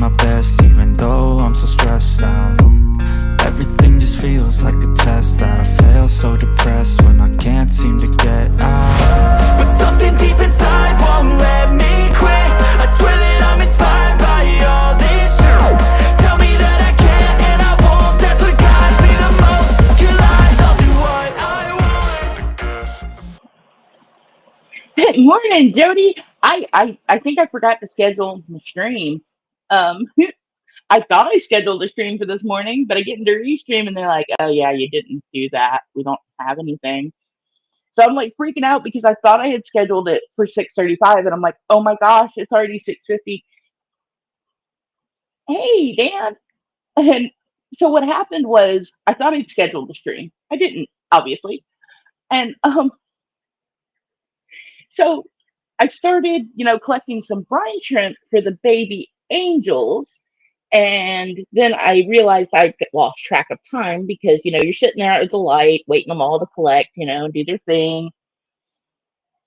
my best, even though I'm so stressed out. Everything just feels like a test that I fail, so depressed when I can't seem to get out. But something deep inside won't let me quit. I swear that I'm inspired by all this shit. Tell me that I can't and I won't, that's what guides me the most. Your lies, I'll do what I want. Good morning, Jody. I think I forgot to schedule the stream. Um, I thought I scheduled a stream for this morning, but I get into restream and they're like, "Oh yeah, you didn't do that. We don't have anything." So I'm like freaking out because I thought I had scheduled it for 6:35, and I'm like, "Oh my gosh, it's already 6:50." Hey, Dan. And so what happened was I thought I'd scheduled the stream. I didn't, obviously. And so I started, collecting some brine shrimp for the baby angels. And then I realized I lost track of time because, you're sitting there at the light, waiting them all to collect, do their thing.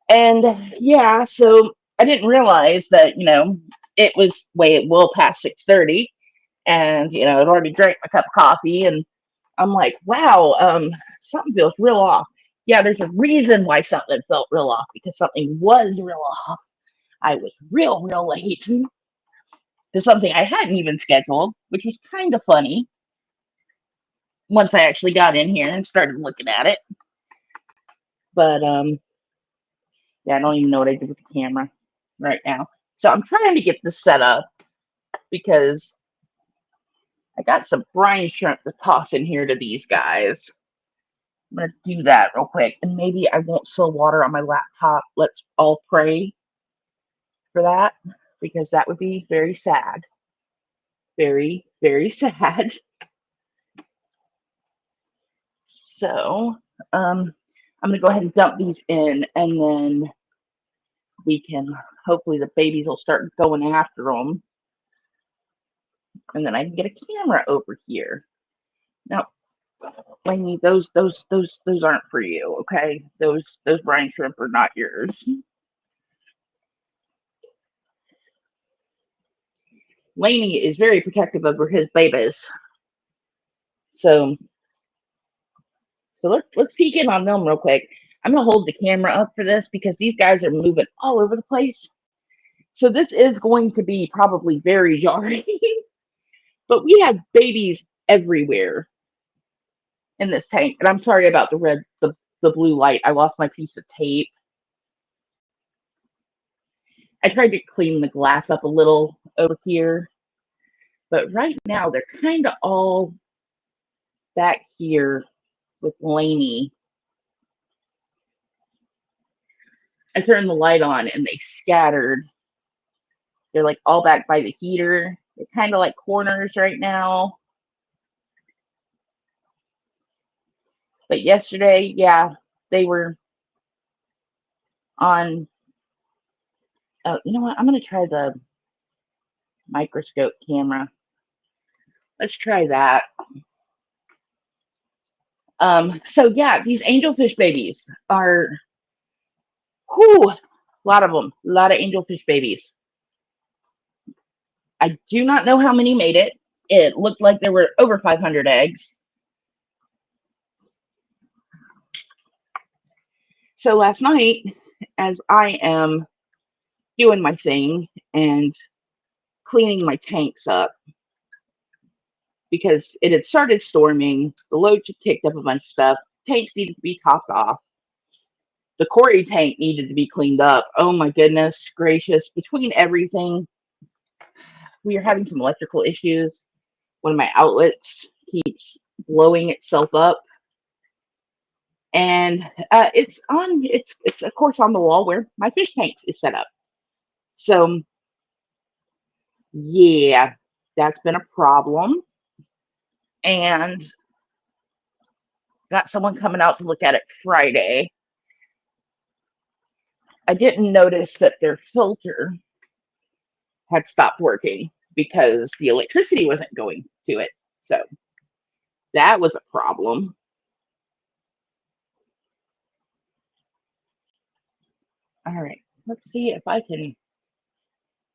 And yeah, so I didn't realize that, it was way well past 6:30. And, I'd already drank my cup of coffee. And I'm like, wow, something feels real off. Yeah, there's a reason why something felt real off, because something was real off. I was real late to something I hadn't even scheduled, which was kind of funny once I actually got in here and started looking at it. But yeah, I don't even know what I did with the camera right now. So I'm trying to get this set up because I got some brine shrimp to toss in here to these guys. I'm gonna do that real quick, and maybe I won't spill water on my laptop. Let's all pray for that, because that would be very sad. Very sad. So, I'm gonna go ahead and dump these in, and then we can, hopefully the babies will start going after them, and then I can get a camera over here. Now, Lainey, those aren't for you, okay? Those brine shrimp are not yours. Laney is very protective over his babies. So let's peek in on them real quick. I'm gonna hold the camera up for this because these guys are moving all over the place. So this is going to be probably very jarring. But we have babies everywhere in this tank. And I'm sorry about the blue light. I lost my piece of tape. I tried to clean the glass up a little over here. But right now they're kind of all back here with Laney. I turned the light on and they scattered. They're like all back by the heater. They're kind of like corners right now. But yesterday, yeah, they were on. Oh, you know what? I'm going to try the microscope camera. Let's try that. So yeah, these angelfish babies are, whoo, a lot of them, a lot of angelfish babies. I do not know how many made it. It looked like there were over 500 eggs. So last night, as I am doing my thing and cleaning my tanks up, because it had started storming, the load had kicked up a bunch of stuff, tanks needed to be topped off. The cory tank needed to be cleaned up. Oh my goodness gracious. Between everything, we are having some electrical issues. One of my outlets keeps blowing itself up. And it's of course on the wall where my fish tanks is set up. So yeah, that's been a problem. And got someone coming out to look at it Friday. I didn't notice that their filter had stopped working because the electricity wasn't going to it. So that was a problem. All right, let's see if I can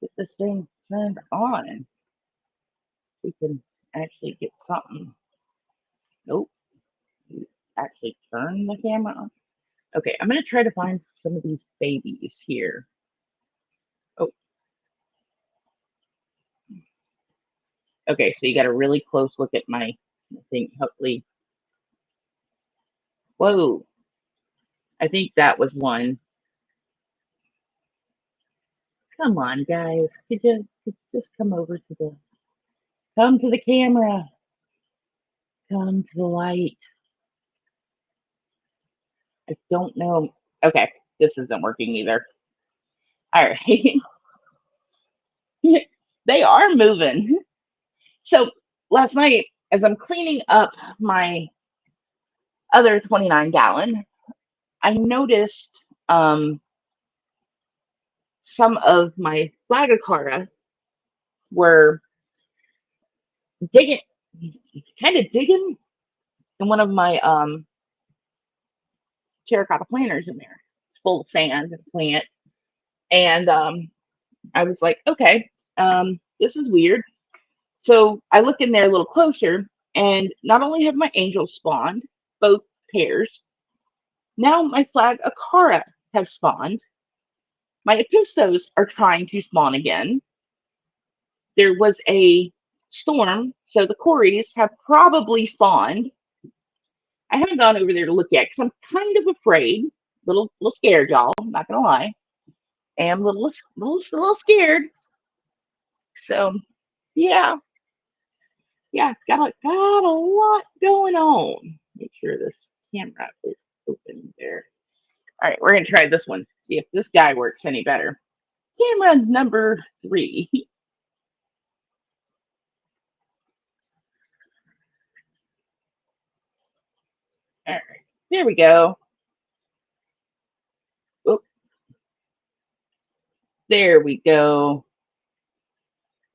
get this thing turned on. we can actually get something. Nope. Actually turn the camera on. Okay, I'm gonna try to find some of these babies here. Oh, okay, so you got a really close look at my thing. Hopefully, whoa, I think that was one. Come on, guys, could you just come to the camera, come to the light. I don't know. Okay, this isn't working either. All right, they are moving. So last night, as I'm cleaning up my other 29-gallon, I noticed some of my flagacara were digging, kind of digging in one of my terracotta planters in there. It's full of sand and plant. And I was like, okay, this is weird. So I look in there a little closer, and not only have my angels spawned, both pairs, now my flagacara have spawned. My epistos are trying to spawn again. There was a storm, so the corys have probably spawned. I haven't gone over there to look yet because I'm kind of afraid, little scared, y'all. I'm not gonna lie, I am a little scared. So yeah, yeah, got a lot going on. Make sure this camera is open there. All right, we're gonna try this one. See if this guy works any better. Camera number 3. All right, there we go. Oh, there we go.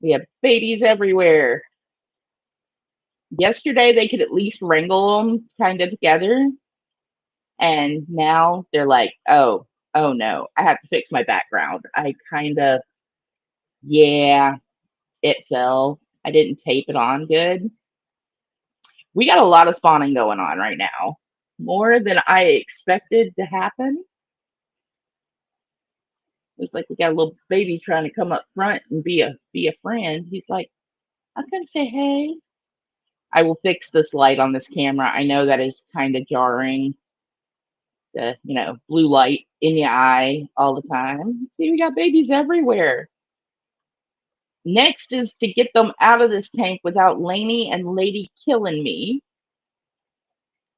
We have babies everywhere. Yesterday they could at least wrangle them kind of together, and now they're like, oh no, I have to fix my background. I kind of, yeah, it fell. I didn't tape it on good. We got a lot of spawning going on right now, more than I expected to happen. It's like we got a little baby trying to come up front and be a friend. He's like, I'm gonna say hey. I will fix this light on this camera. I know that is kind of jarring. The blue light in your eye all the time. See, we got babies everywhere. Next is to get them out of this tank without Lainey and Lady killing me.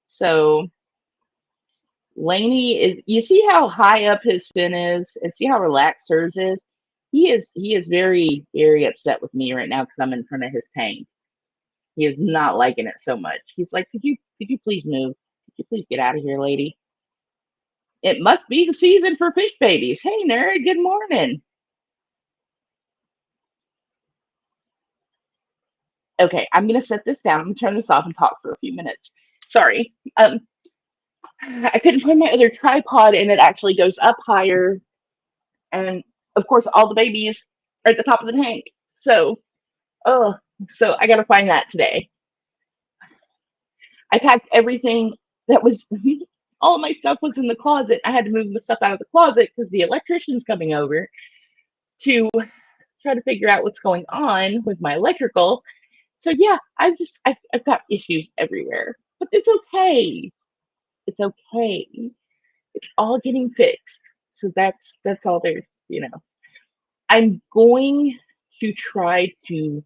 So Lainey is, you see how high up his fin is, and see how relaxed hers is. He is very, very upset with me right now because I'm in front of his tank. He is not liking it so much. He's like, could you please move? Could you please get out of here, lady? It must be the season for fish babies. Hey, nerd, good morning. Okay, I'm gonna set this down. I'm gonna turn this off and talk for a few minutes. Sorry. I couldn't find my other tripod, and it actually goes up higher, and of course, all the babies are at the top of the tank. So, oh, so I gotta find that today. I packed everything that was. All my stuff was in the closet. I had to move the stuff out of the closet because the electrician's coming over to try to figure out what's going on with my electrical. So yeah, I've got issues everywhere, but it's okay. It's okay. It's all getting fixed. So that's all there's. I'm going to try to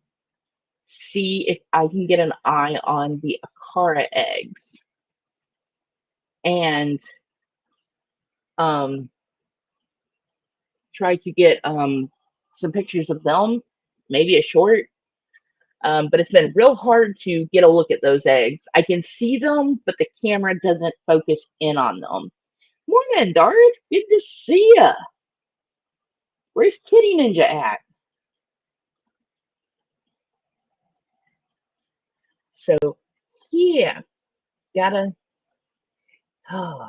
see if I can get an eye on the Akara eggs and um try to get some pictures of them, maybe a short. But it's been real hard to get a look at those eggs. I can see them, but the camera doesn't focus in on them. Morning, Darth. Good to see ya. Where's Kitty Ninja at? So, yeah, gotta, oh,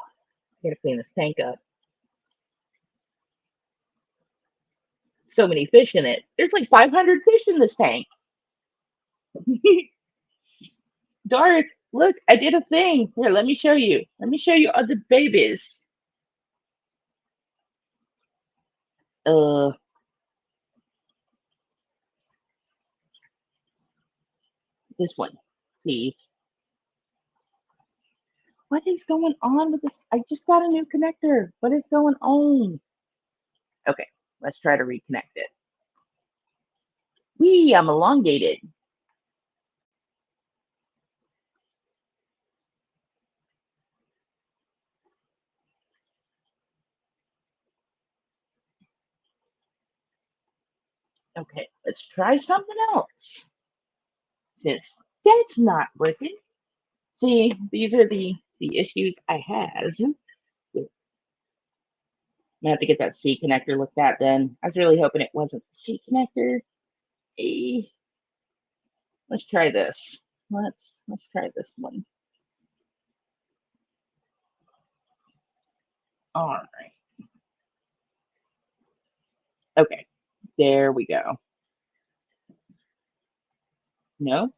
gotta clean this tank up. So many fish in it. There's like 500 fish in this tank. Darth, look, I did a thing. Here, let me show you. Let me show you all the babies. Uh, this one, please. What is going on with this? I just got a new connector. What is going on? Okay, let's try to reconnect it. Wee, I'm elongated. Okay, let's try something else. Since that's not working. See, these are the issues I have. I'm gonna have to get that C connector looked at then. I was really hoping it wasn't the C connector. Eh, let's try this. Let's try this one. All right. Okay. There we go. No?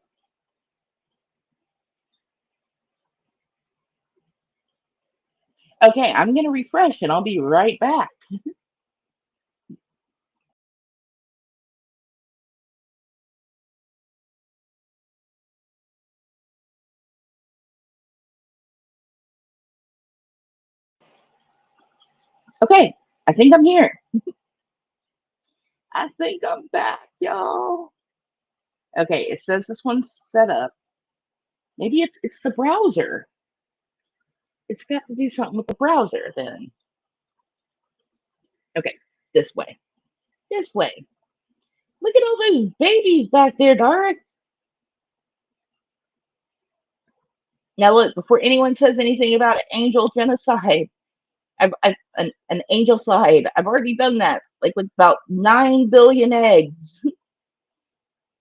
Okay, I'm gonna refresh and I'll be right back. Okay, I think I'm here. I think I'm back, y'all. Okay, it says this one's set up. Maybe it's the browser. It's got to do something with the browser then. Okay, this way. This way. Look at all those babies back there, Darth. Now look, before anyone says anything about angel genocide, I've an angel side. I've already done that, like with about 9 billion eggs.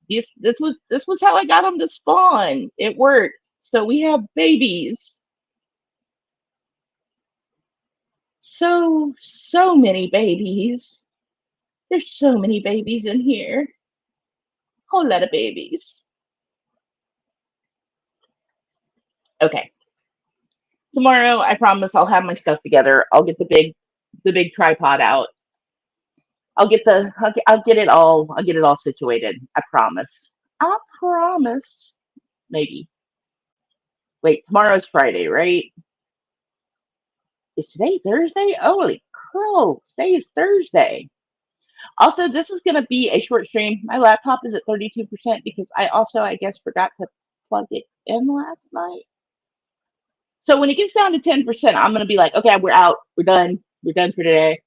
This was how I got them to spawn. It worked. So we have babies. So many babies. There's so many babies in here. Whole lot of babies. Okay. Tomorrow, I promise I'll have my stuff together. I'll get the big tripod out. I'll get it all situated. I promise. I promise. Maybe. Wait, tomorrow's Friday, right? Is today Thursday? Holy crow. Today is Thursday. Also, this is going to be a short stream. My laptop is at 32% because I also, I guess, forgot to plug it in last night. So when it gets down to 10%, I'm going to be like, okay, we're out. We're done. We're done for today.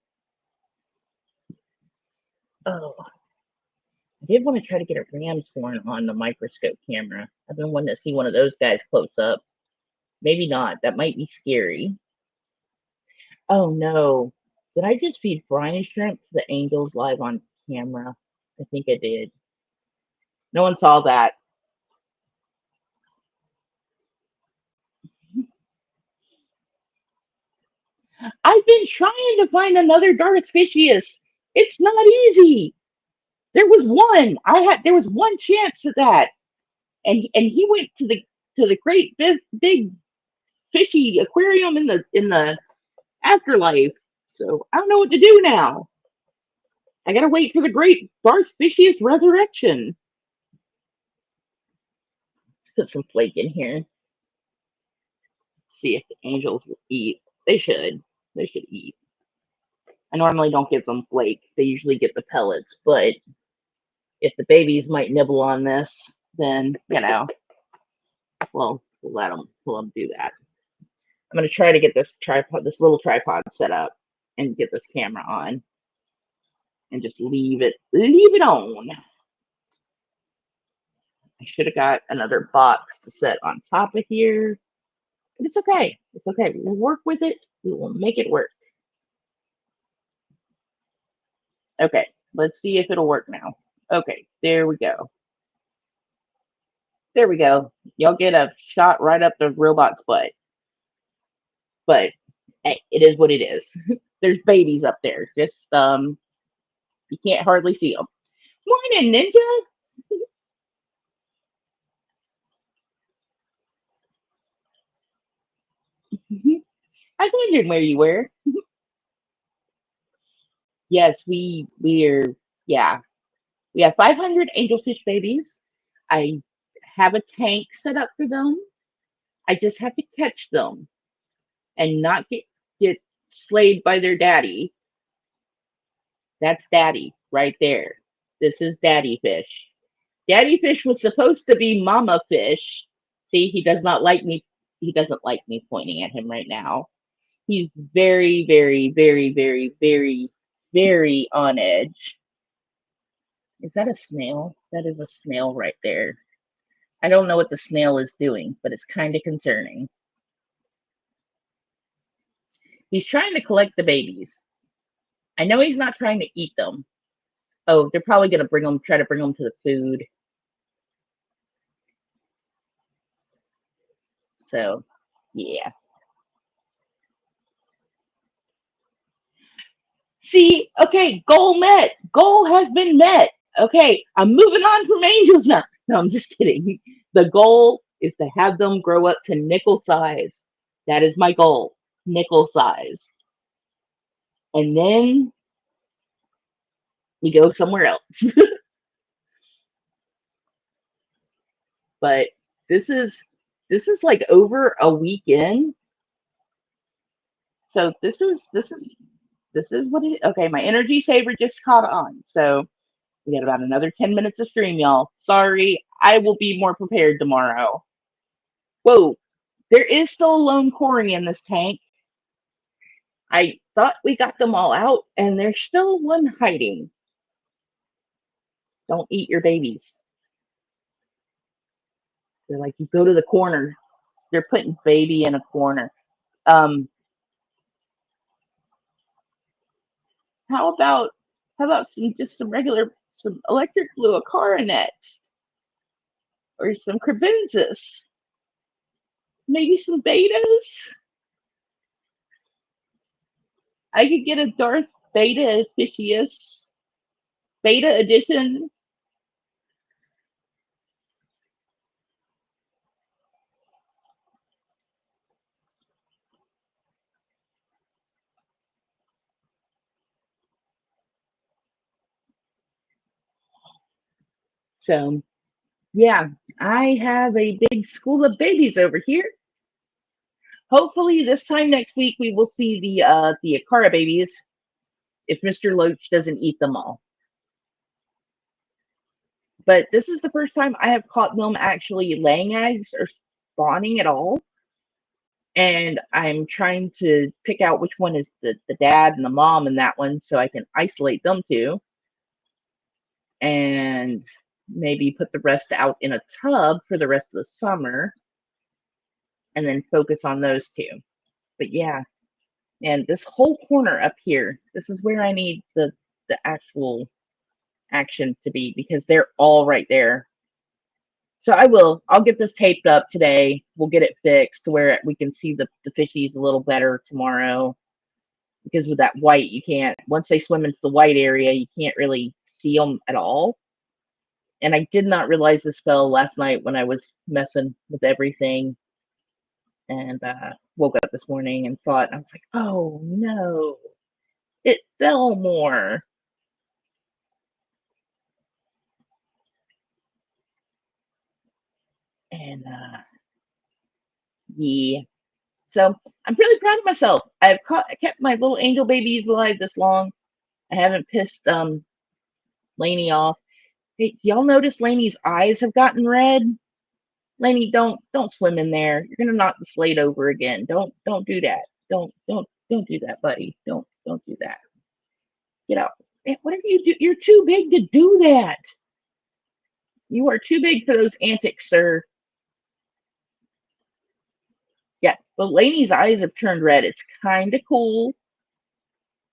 Oh, I did want to try to get a ram's horn on the microscope camera. I've been wanting to see one of those guys close up. Maybe not. That might be scary. Oh no. Did I just feed brine shrimp to the angels live on camera? I think I did. No one saw that. I've been trying to find another Darth Fishius. It's not easy. There was one chance at that. And he went to the great big fishy aquarium in the afterlife. So I don't know what to do now. I gotta wait for the great Darth Fishious resurrection. Put some flake in here. See if the angels will eat. They should. They should eat. I normally don't give them flake. They usually get the pellets. But if the babies might nibble on this, then well, we'll let them do that. I'm gonna try to get this little tripod set up, and get this camera on, and just leave it on. I should have got another box to set on top of here, but it's okay. It's okay. We'll work with it. We will make it work. Okay, let's see if it'll work now. Okay, there we go. There we go. Y'all get a shot right up the robot's butt. But hey, it is what it is. There's babies up there. Just you can't hardly see them. Morning, Ninja. Mhm. I was wondering where you were. Yes, we're yeah. We have 500 angelfish babies. I have a tank set up for them. I just have to catch them and not get slayed by their daddy. That's daddy right there. This is daddy fish. Daddy fish was supposed to be mama fish. See, he does not like me. He doesn't like me pointing at him right now. He's very, very, very, very, very, very on edge. Is that a snail? That is a snail right there. I don't know what the snail is doing, but it's kind of concerning. He's trying to collect the babies. I know he's not trying to eat them. Oh, they're probably going to try to bring them to the food. So, yeah. See, okay, goal met. Goal has been met. Okay, I'm moving on from angels now. No, I'm just kidding. The goal is to have them grow up to nickel size. That is my goal, nickel size. And then we go somewhere else. But this is this is like over a weekend. So this is what it. Okay, my energy saver just caught on. So we got about another 10 minutes of stream, y'all. Sorry, I will be more prepared tomorrow. Whoa, there is still a lone cory in this tank. I thought we got them all out, and there's still one hiding. Don't eat your babies. They're like, you go to the corner. They're putting baby in a corner. Um, how about some regular some electric blue acara next, or some crebensis, maybe some betas. I could get a Darth Beta Officius Beta Edition. So yeah, I have a big school of babies over here. Hopefully, this time next week we will see the Akara babies if Mr. Loach doesn't eat them all. But this is the first time I have caught them actually laying eggs or spawning at all. And I'm trying to pick out which one is the dad and the mom in that one so I can isolate them two and maybe put the rest out in a tub for the rest of the summer and then focus on those two. But yeah, and this whole corner up here, this is where I need the actual action to be because they're all right there. So I'll get this taped up today. We'll get it fixed to where we can see the fishies a little better tomorrow. Because with that white, you can't, once they swim into the white area, you can't really see them at all. And I did not realize this fell last night when I was messing with everything and woke up this morning and saw it. And I was like, oh no, it fell more. And yeah. So I'm really proud of myself. Kept my little angel babies alive this long. I haven't pissed Lainey off. Hey, y'all notice Lainey's eyes have gotten red? Lainey, don't swim in there. You're gonna knock the slate over again. Don't do that. Don't do that, buddy. Don't do that. Get out. What are you do? You're too big to do that. You are too big for those antics, sir. Yeah, but Lainey's eyes have turned red. It's kind of cool.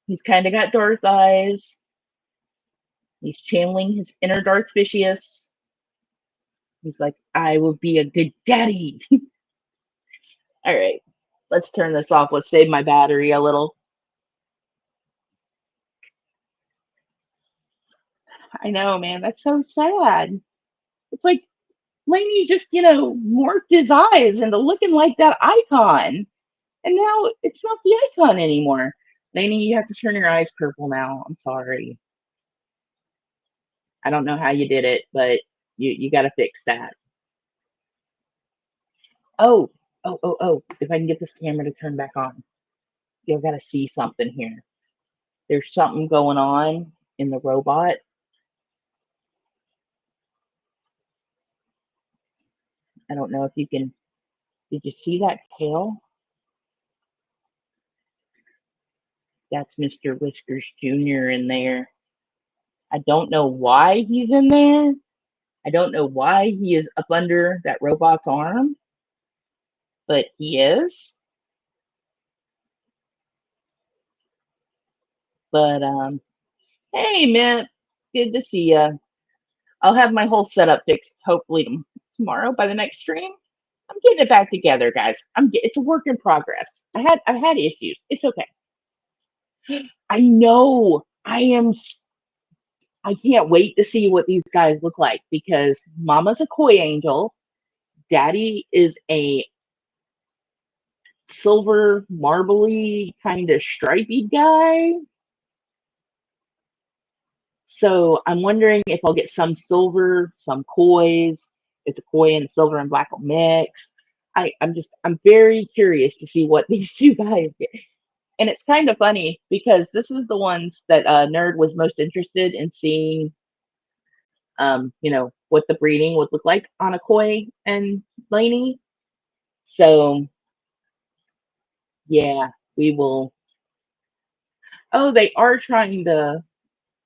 He's kind of got Darth eyes. He's channeling his inner Darth Vicious. He's like, I will be a good daddy. All right, let's turn this off. Let's save my battery a little. I know, man. That's so sad. It's like Laney just, morphed his eyes into looking like that icon. And now it's not the icon anymore. Lainey, you have to turn your eyes purple now. I'm sorry. I don't know how you did it, but you got to fix that. Oh, oh. If I can get this camera to turn back on, you've got to see something here. There's something going on in the robot. I don't know if you can. Did you see that tail? That's Mr. Whiskers Jr. in there. I don't know why he's in there. I don't know why he is up under that robot's arm, but he is. But hey, man, good to see you. I'll have my whole setup fixed hopefully tomorrow by the next stream. I'm getting it back together, guys. It's a work in progress. I've had issues. It's okay. I know. I can't wait to see what these guys look like because Mama's a koi angel, Daddy is a silver marbly kind of stripy guy. So I'm wondering if I'll get some silver, some kois. It's a koi and silver and black will mix. I'm very curious to see what these two guys get. And it's kind of funny because this is the ones that Nerd was most interested in seeing, what the breeding would look like on a koi and Laney. So yeah, we will. Oh, they are trying to.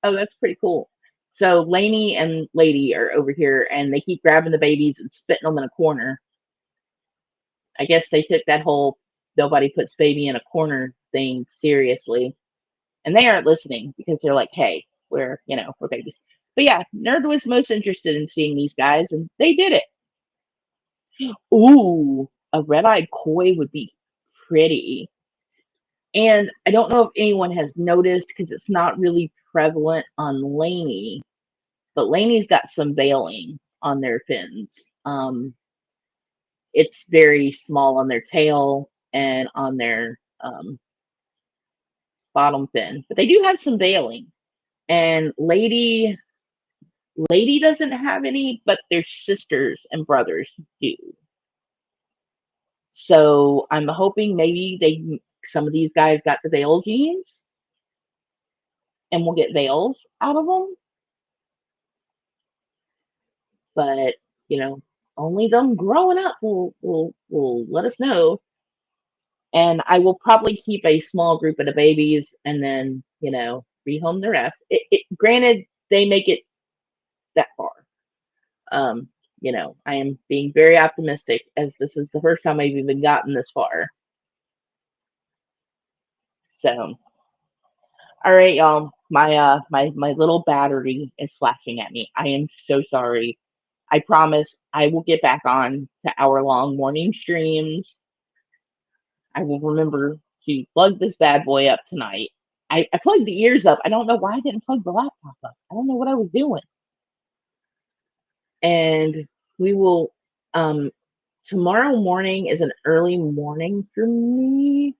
Oh, that's pretty cool. So Lainey and Lady are over here, and they keep grabbing the babies and spitting them in a corner. I guess they took that whole nobody puts baby in a corner thing seriously, and they aren't listening because they're like, "Hey, we're babies." But yeah, Nerd was most interested in seeing these guys, and they did it. Ooh, a red-eyed koi would be pretty. And I don't know if anyone has noticed because it's not really prevalent on Laney, but Laney's got some veiling on their fins. It's very small on their tail and on their bottom fin, but they do have some veiling. And Lady doesn't have any, but their sisters and brothers do. So I'm hoping maybe some of these guys got the veil genes, and we'll get veils out of them. But only them growing up will let us know. And I will probably keep a small group of the babies and then rehome the rest. Granted, they make it that far. I am being very optimistic as this is the first time I've even gotten this far. So, all right, y'all. My little battery is flashing at me. I am so sorry. I promise I will get back on to hour-long morning streams. I will remember to plug this bad boy up tonight. I plugged the ears up. I don't know why I didn't plug the laptop up. I don't know what I was doing. And we will tomorrow morning is an early morning for me.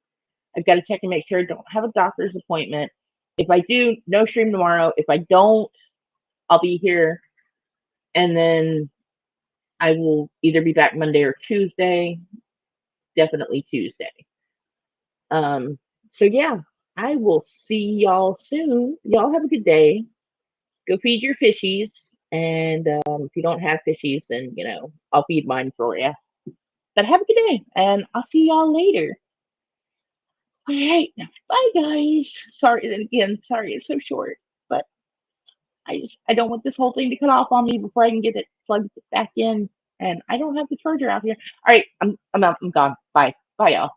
I've got to check and make sure I don't have a doctor's appointment. If I do, no stream tomorrow. If I don't, I'll be here. And then I will either be back Monday or Tuesday. Definitely Tuesday. So yeah, I will see y'all soon. Y'all have a good day. Go feed your fishies. And if you don't have fishies, then I'll feed mine for you. But have a good day, and I'll see y'all later. All right, bye guys. Sorry that again. Sorry it's so short, but I don't want this whole thing to cut off on me before I can get it plugged back in, and I don't have the charger out here. All right, I'm out. I'm gone. Bye, y'all.